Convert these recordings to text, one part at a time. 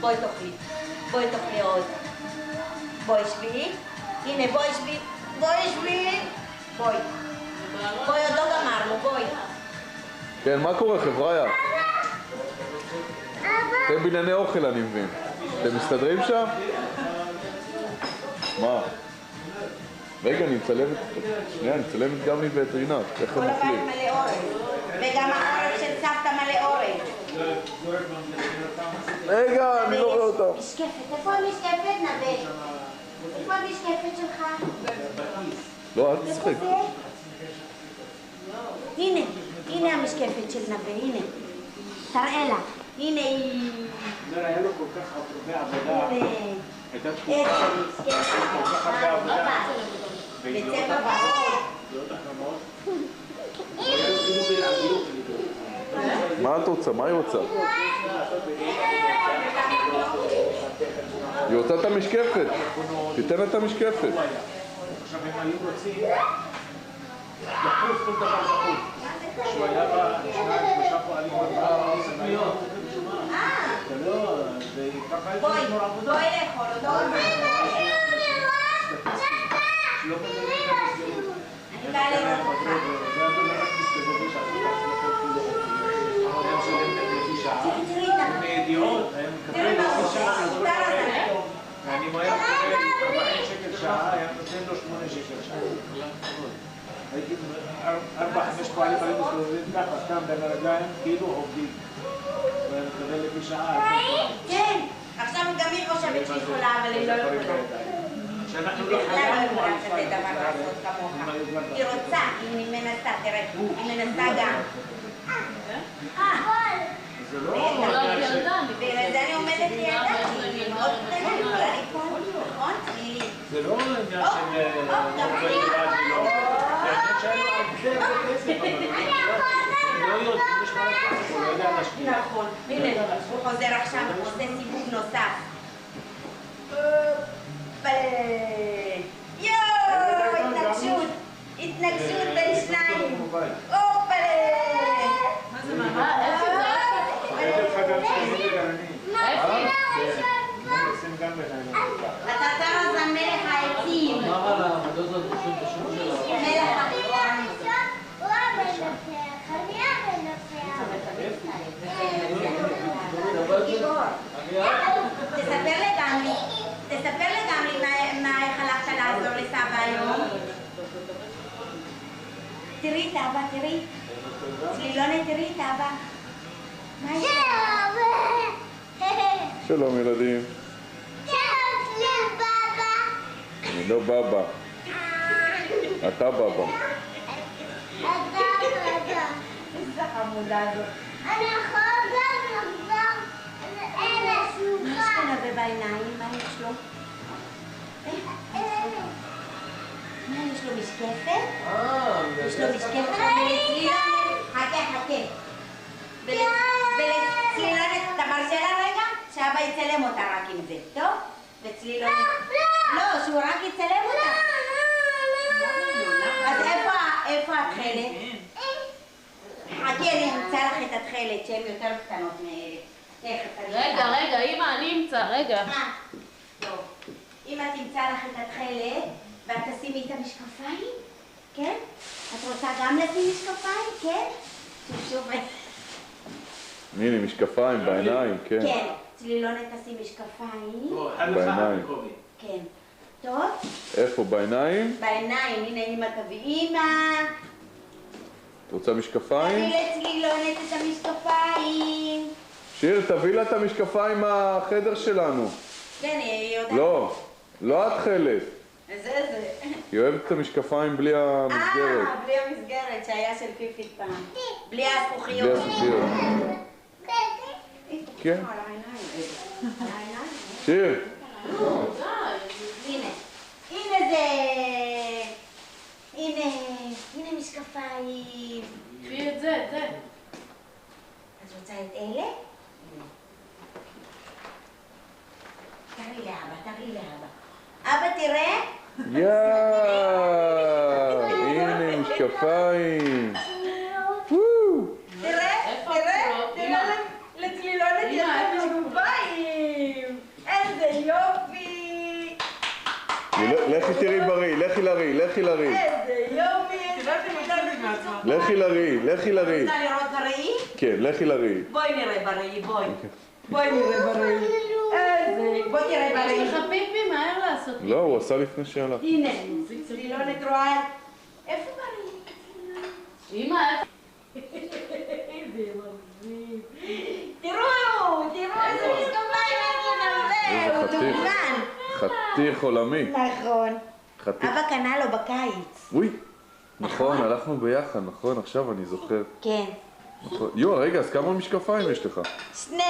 בואי תאכלי. בואי תאכלי עוד. בואי שבי. הנה, בואי שבי. בואי שבי. בואי. בואי, עוד לא גמרנו, בואי. כן, מה קורה, חבריה? אתם בענייני אוכל, אני מבין. אתם מסתדרים שם? מה? רגע, אני מצלמת, שנייה, אני מצלמת גם לי וטרינת, איך הם אוכלים. כל הבית מלא אורז, וגם האורז של סבתא מלא אורז. רגע, אני לא רואה אותם. משקפת, איפה המשקפת, נווה? איפה המשקפת שלך? לא, אל תשחק. הנה, הנה המשקפת של נווה, הנה. תראה לה, הנה היא. היה לו כל כך הרבה עבודה. הייתה תקופה כל כך הרבה עבודה. בצבע ורוד. מה את רוצה? מה היא רוצה? היא רוצה את המשקפת. תיתן את המשקפת. עכשיו הם היו רוצים לחוף כל דבר בחוף. כשהוא היה בשניים, שלושה פועלים בבית, בואי לאכול אותו. לא מבינים את המסגרות. אני באה לראות אותך. זה היה רק מסתובב תראי את עם ידיעות, היה מקבל לפי שעה, ואני מהר מקבל 40 שקל שעה, היה נותן לו 8 שקל שעה. הייתי 4-5 פועלים היו מסתובבים ככה, סתם בין הרגליים, כאילו עובדים. ואני מקבל לפי שעה. כן, עכשיו גם היא חושבת שהיא יכולה, אבל היא לא יכולה. שאנחנו היא לא בכלל לא יכולה כזה דבר לעשות כמוך. היא רוצה, היא מנסה, תראה, היא מנסה גם. זה לא בגלל זה אני עומדת לידה, כי היא מאוד קטנה, היא יכולה ליפול, נכון? זה לא עניין של עובד לבד ולא. זה עניין שהיה לו הרבה כסף, אבל לא יודעים, יש מה לכסף, הוא לא יודע להשקיע. נכון, הנה, הוא חוזר עכשיו, הוא עושה סיבוב נוסף. יואו, התנגשות, התנגשות בין שניים. אופלה. מה זה מה? איפה זה? אתה אז המלך העצים. אמר על העמדות הזאת בשום שלה. מלך העצים. תספר לגמרי איך הלכת לעזור לסבא היום. תראי את אבא, תראי. צלילונת, תראי את אבא. מה יש לך? שלום ילדים. אני לא בבא. אתה בבא. איזה חמודה הזאת. אני יכולה לחזור אלה מה יש לו נווה בעיניים? מה יש לו? מה יש לו משקפת? יש לו משקפת ולצלילונת. חכה. ולצלילונת, אתה מרשה לה רגע? שאבא יצלם אותה רק עם זה, טוב? וצלילונת. לא, שהוא רק יצלם אותה. אז איפה התכלת? חכי, אני אמצא לך את התכלת שהן יותר קטנות מאלה. רגע, אמא, אני אמצא, רגע. טוב. אמא תמצא לך את התכלת ואת תשימי את המשקפיים, כן? את רוצה גם לשים משקפיים, כן? שוב. הנה, משקפיים בעיניים, כן. כן, צלילונת תשים משקפיים. בעיניים. כן. טוב? איפה, בעיניים? בעיניים, הנה אמא תביא אמא. את רוצה משקפיים? תביא לצלילונת את המשקפיים. שיר, תביא לה את המשקפיים מהחדר שלנו. כן, היא יודעת. לא התכלת. זה. היא אוהבת את המשקפיים בלי המסגרת. בלי המסגרת שהיה של פיפית פעם. בלי הזכוכיות. בלי הזכוכיות. כן. שיר. הנה משקפיים. תביאי את זה. את רוצה את אלה? תראי לאבא. אבא, תראה. הנה משקפיים. תראה לצלילונת יש משקפיים. לכי תראי בריא, לכי לרי, לכי לרי. איזה יומי. לכי לרי, לכי לרי. רוצה לראות בראי? כן, לכי לרי. בואי נראה בראי, בואי. בואי נראה בראי. איזה... בואי תראה יש בראי. לך פיפי, מהר לעשות. לא, הוא עשה לפני שהלך. הנה, צלילונת רואה. איפה בראי? אמא, תראו איזה משקפיים יש איזה לנו. הוא חתיך. דוגמן. חתיך עולמי. נכון. חתיך. אבא קנה לו בקיץ. אוי, נכון, הלכנו ביחד, נכון, עכשיו אני זוכר. כן. נכון. יו, רגע, אז כמה משקפיים יש לך? שני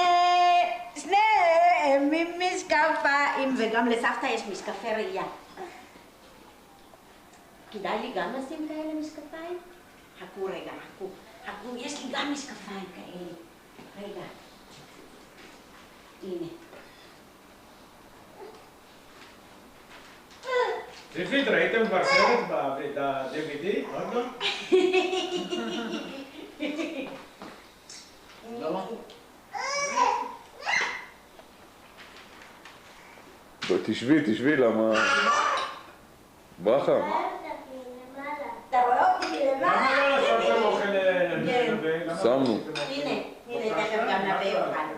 משקפיים, וגם לסבתא יש משקפי ראייה. כדאי לי גם לשים כאלה משקפיים? חכו רגע, חכו, יש לי גם משקפיים כאלה. רגע. הנה. ציפית, ראיתם כבר סרט ב-DVD? עוד לא? למה? תשבי, למה... ברכה. אתה רואה אותי למעלה? למה לא לעשות שם אוכל נווה? שמנו. הנה, תכף גם נביא אחד.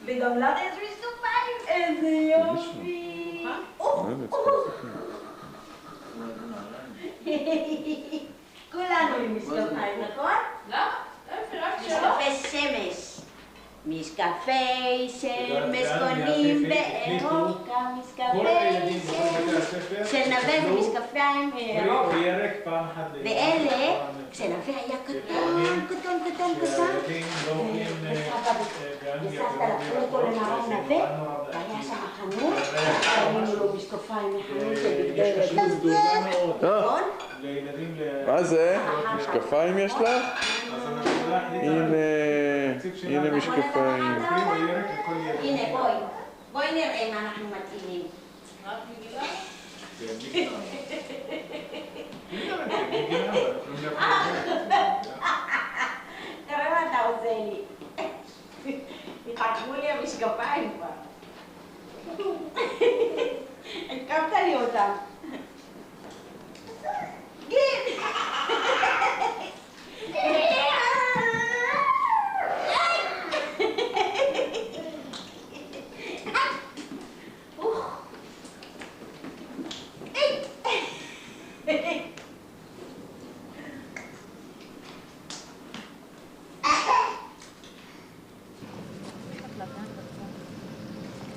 וגם לך יש משקפיים? איזה יופי. כולנו עם משקפיים, נכון? למה? רק שלא. משקפי שמש. משקפי שמש קונים באירופה, משקפי שמש של נווה ומשקפיים מאירופה. ואלה, כשנווה היה קטן, וסבתא לקחו אותו למערב נווה, והיה שם חנות, קנינו לו משקפיים מחנות של בגדי ילדים. נכון? מה זה? משקפיים יש לך? הנה משקפיים. הנה, בואי נראה מה אנחנו מתאימים. רק מגילה? תראה מה אתה עושה לי. התחכמו לי המשקפיים כבר. הקמת לי אותם. גיל!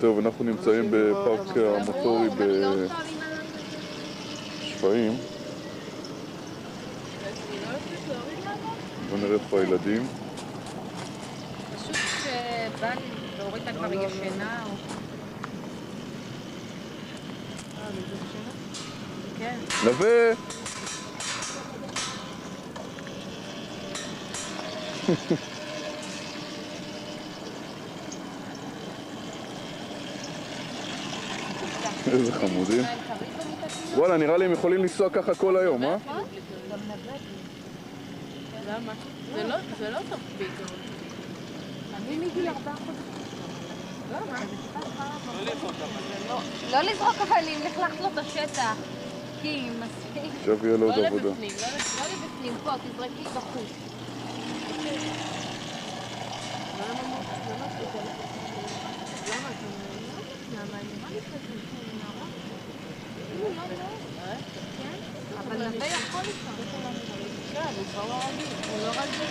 טוב, אנחנו נמצאים בפארק המוטורי בשפיים. בוא נראה איפה הילדים. פשוט שבא לי להוריד אותה כבר ישנה או... כן. נווה! איזה חמודים. וואלה, נראה לי הם יכולים לנסוע ככה כל היום, אה? למה? זה לא טוב פתאום. אני מגיל 4 חודשים. לא לזרוק אבנים, לכלכת לו את השטח. כי מספיק. עכשיו יהיה לו עוד עבודה. לא לבפנים, פה, תזרקי בחוץ. אבל נווה יכול לפעמים. כן, הוא כבר לא רגיל. הוא לא רגיל.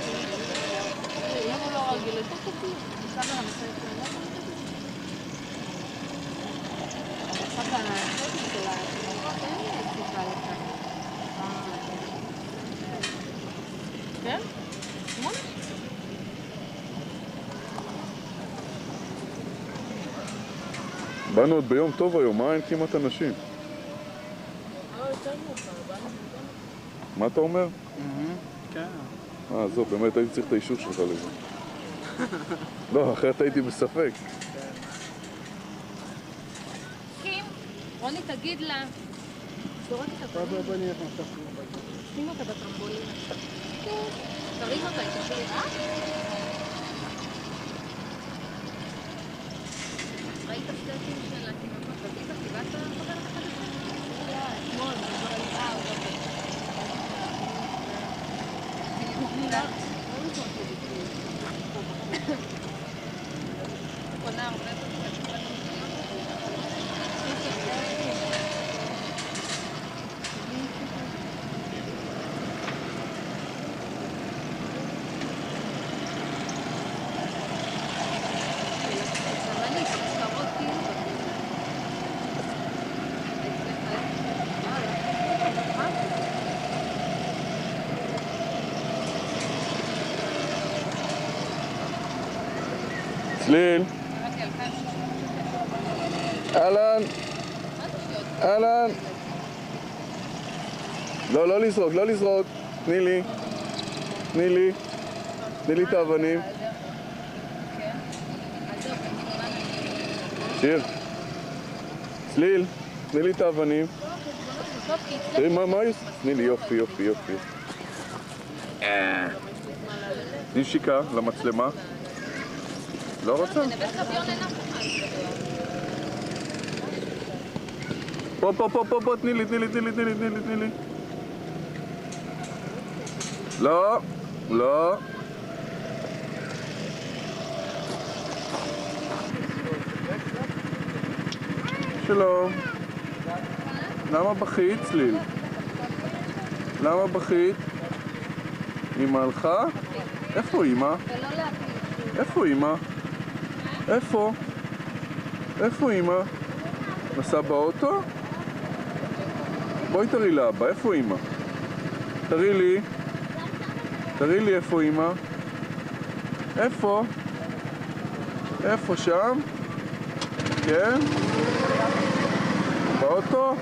אם הוא לא רגיל, יותר קטין. הוא שם על המסעד שלנו. רק על הסטים שלה. אין לי סיבה לכאן. כן? 8? באנו עוד ביום טוב היום, אין כמעט אנשים. מה אתה אומר? כן. עזוב, באמת הייתי צריך את האישור שלך לזה. לא, אחרת הייתי בספק. קים, רוני תגיד לה. זורק את בוא הבנים. נהיה כמו שאנחנו שים אותה בטרמבולין. תרים אותה, היא תשאיר. ראית הסטטים של התינוקות בביטה? קיבלת חבר החדשה? קונה הרבה יותר. צליל. אהלן. אהלן. לא, לא לזרוק, לא לזרוק. תני לי. תני לי. תני לי את האבנים. שיר. צליל. תני לי את האבנים. תראי מה יש? תני לי, יופי, יופי, יופי. תני שיקה למצלמה. לא רוצה? פה, פה, פה, פה, פה, תני לי, תני לי, תני לי, תני לי, תני לי, תני לי. לא, לא. שלום. למה בכית, צליל? למה בכית? אמא הלכה? איפה אמא? איפה אמא? איפה? איפה אמא? נסע באוטו? בואי תראי לאבא, איפה אמא? תראי לי. תראי לי איפה אמא. איפה? איפה שם? כן? באוטו?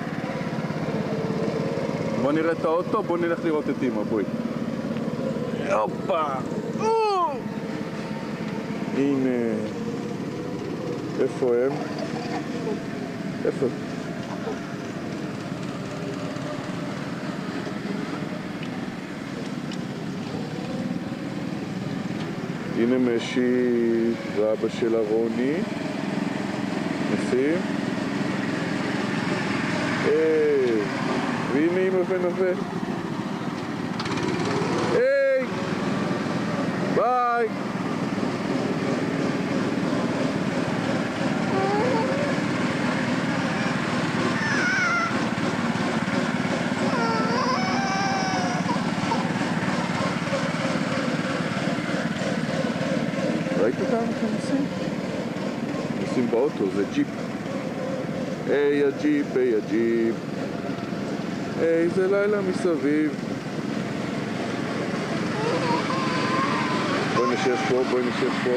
בוא נראה את האוטו, בוא נלך לראות את אמא, בואי. הופה! הנה. איפה הם? איפה? הנה משי ואבא שלה רוני. נשים. והנה אמא ונווה. היי! ביי! ראית אותם? אתם נוסעים? נוסעים באוטו, זה ג'יפ. היי הג'יפ, היי הג'יפ. איזה לילה מסביב. בואי נשב פה, בואי נשב פה.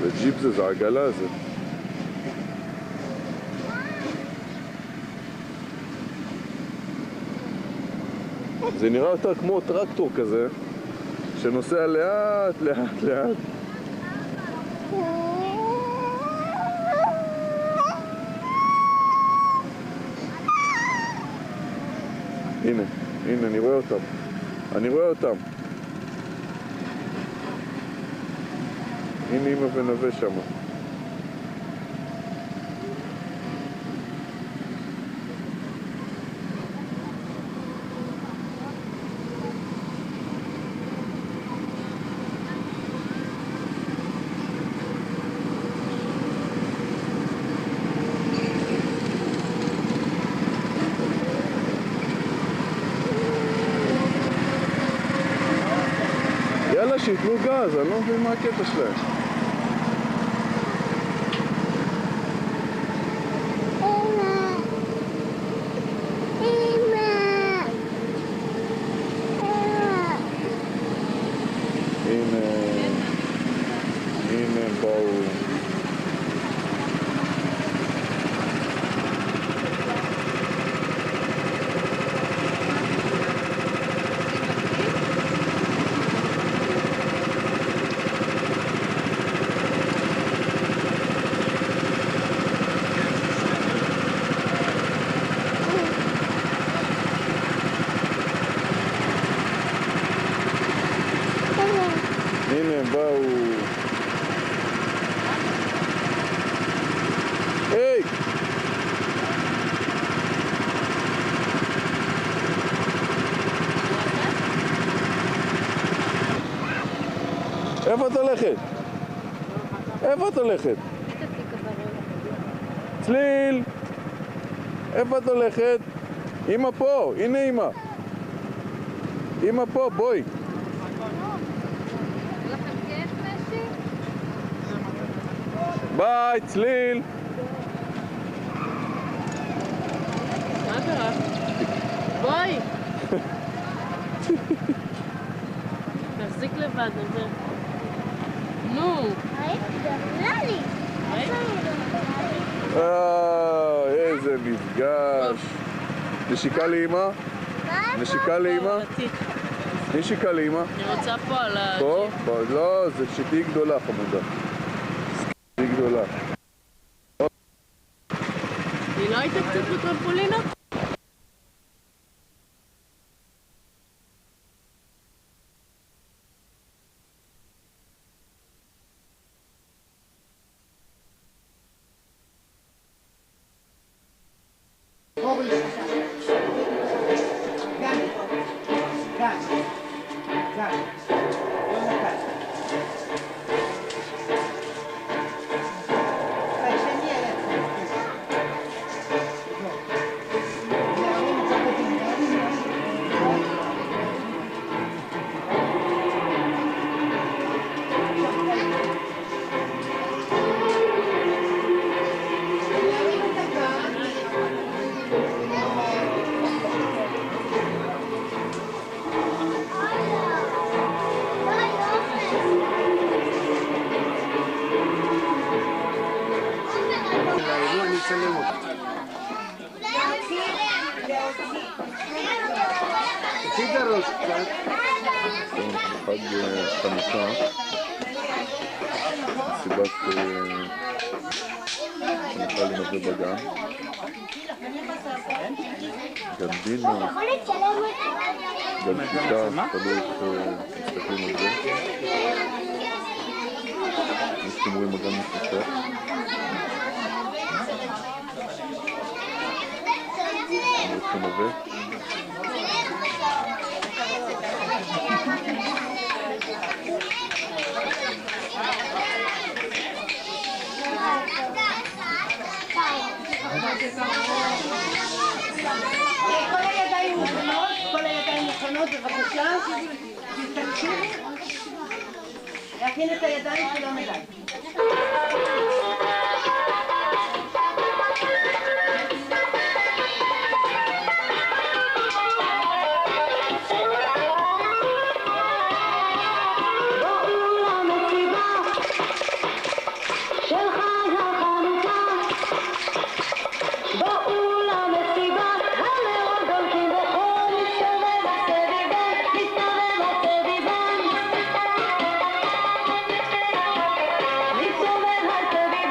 וג'יפ זה העגלה הזאת. זה נראה יותר כמו טרקטור כזה שנוסע לאט לאט לאט. הנה, הנה, אני רואה אותם. אני רואה אותם. הנה אמא ונווה שמה. יאללה, שיתנו גז, אני לא מבין מה הקטע שלהם. הנה הם באו. איפה את הולכת? איפה את הולכת? צליל! איפה את הולכת? אמא פה, הנה אמא. אמא פה, בואי. ביי, צליל! מה קרה? בואי! תחזיק לבד, עובר. נו! ללי. איזה מפגש. נשיקה לאמא? נשיקה לאמא? נשיקה לאמא? אני רוצה פה על ה... פה? לא, זה שתהי גדולה חמודה. שתהי גדולה. היא לא הייתה קצת בטרמפולינה? חג חנוכה, סיבת חנוכה לנווה בגן, גנדינו, גנדיתה, תלוי איך מסתכלים על זה. כמו שאתם רואים הגן מתפתח. הולכים נווה. כל הידיים מוכנות, בבקשה. תתקשיבו. להכין את הידיים שלא מדי. It's over,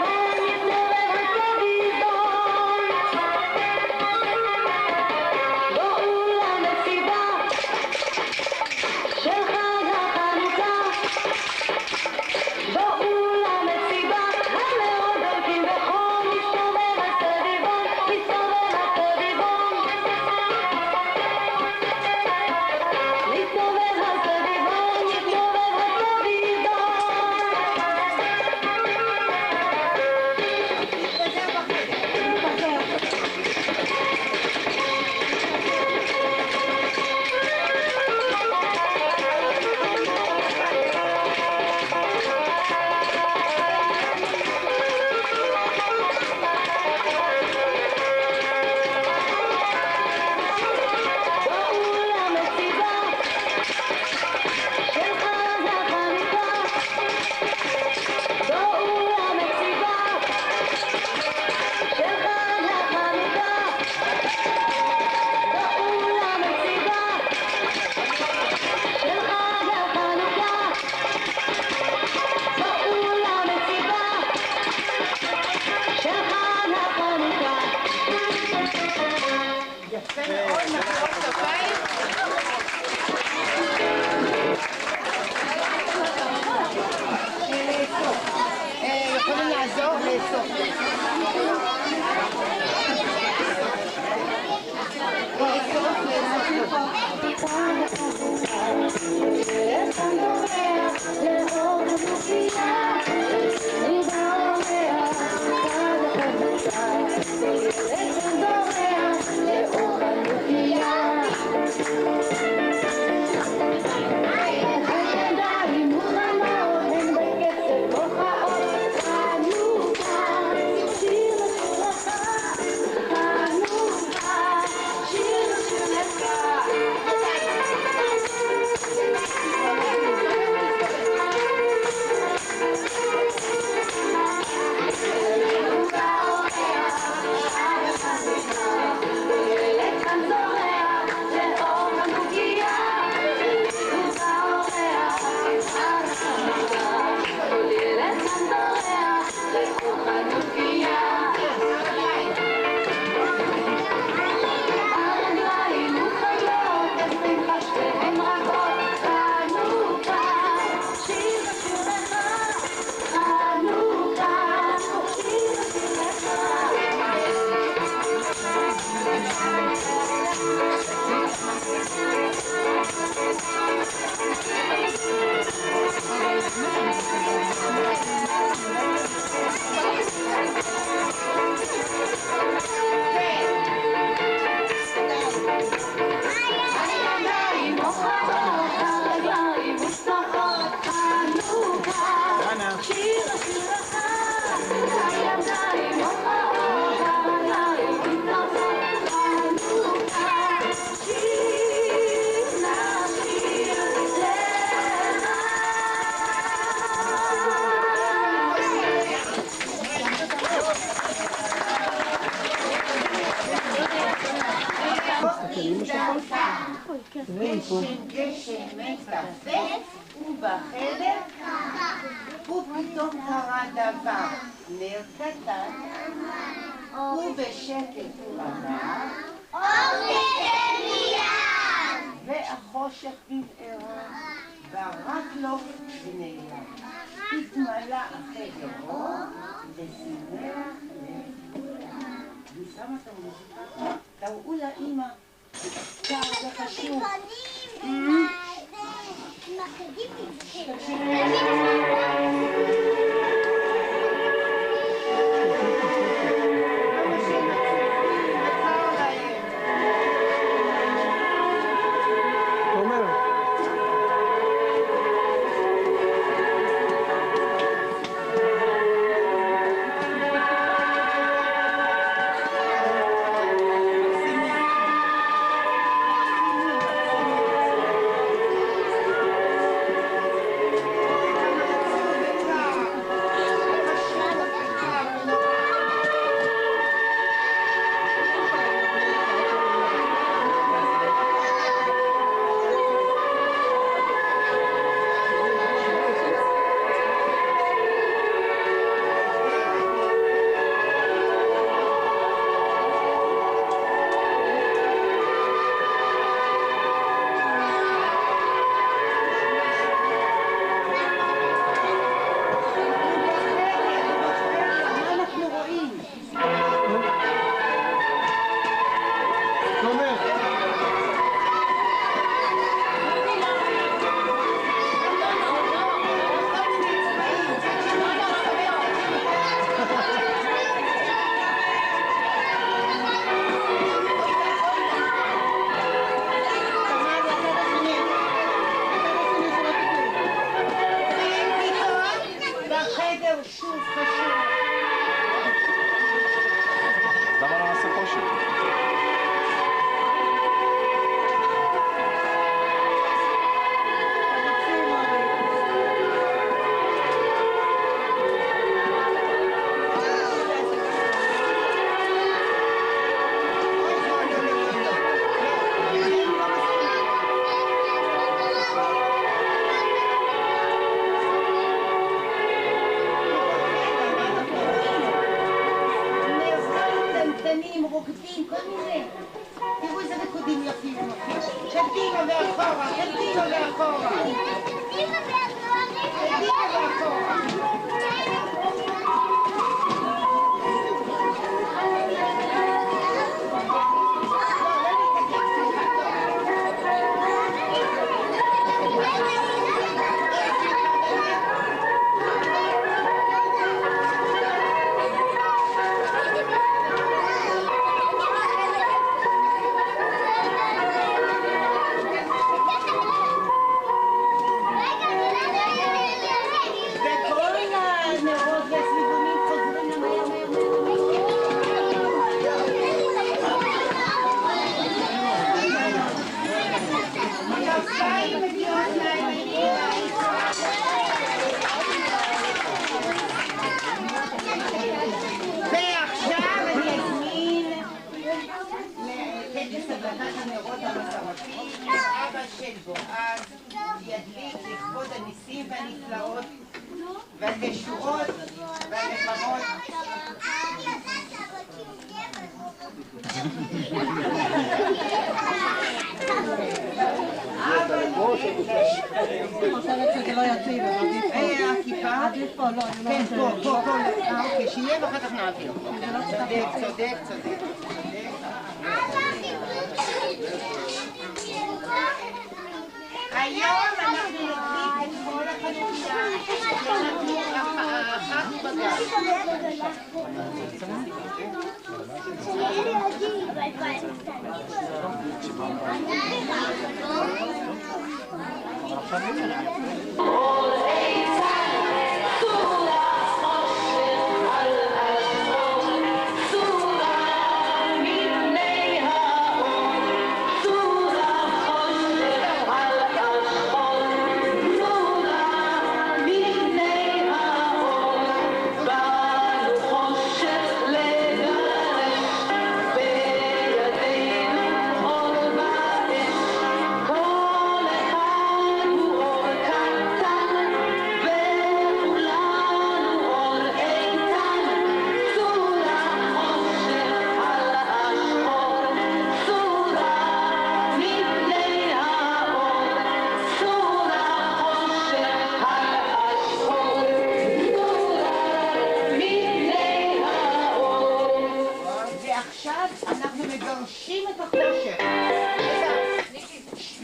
גשם מצפצף ובחדר ופתאום קרה דבר, נר קטן ובשקט הוא אמר אוקיי מיד והחושך נבערה ורק לו בנייה התמלא החדר אור ושימח לכולם. אני שמה את המוזיקה, תראו לאמא זה חשוב. אז ידליק לכבוד הניסים והנפלאות והישועות והנחמות. הכיפה? כן, פה. אוקיי, שיהיה ואחר כך נעביר. צודק. היום אנחנו נדליק את כל החנוכיה שנתנו אחת בגן.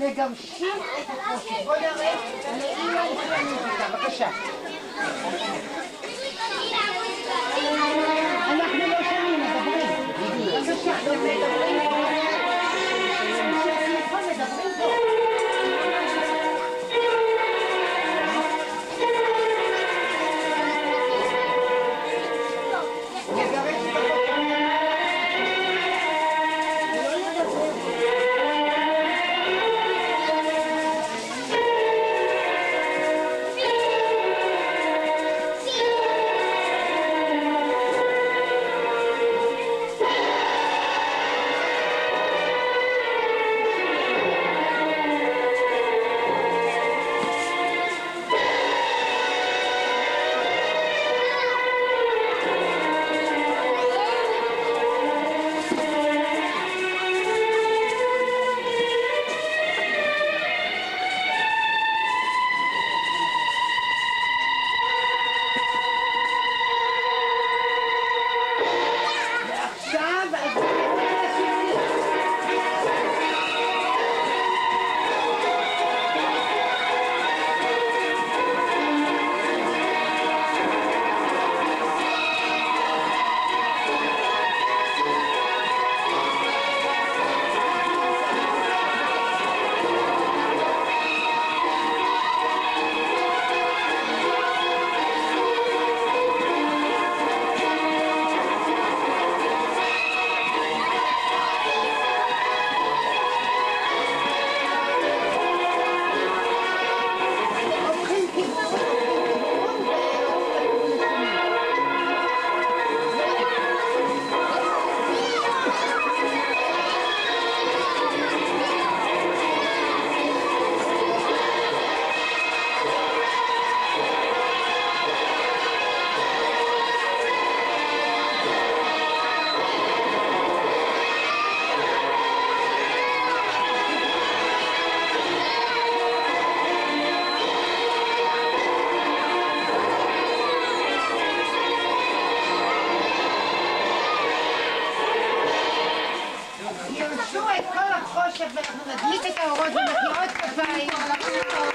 מגרשים את החושך. בוא נראה לאמא לפי המוזיקה, בבקשה. אנחנו לא שומעים, מדברים. בבקשה, מדברים פה. מדברים פה. ואנחנו נדליק את האורות ומחיאות כפיים.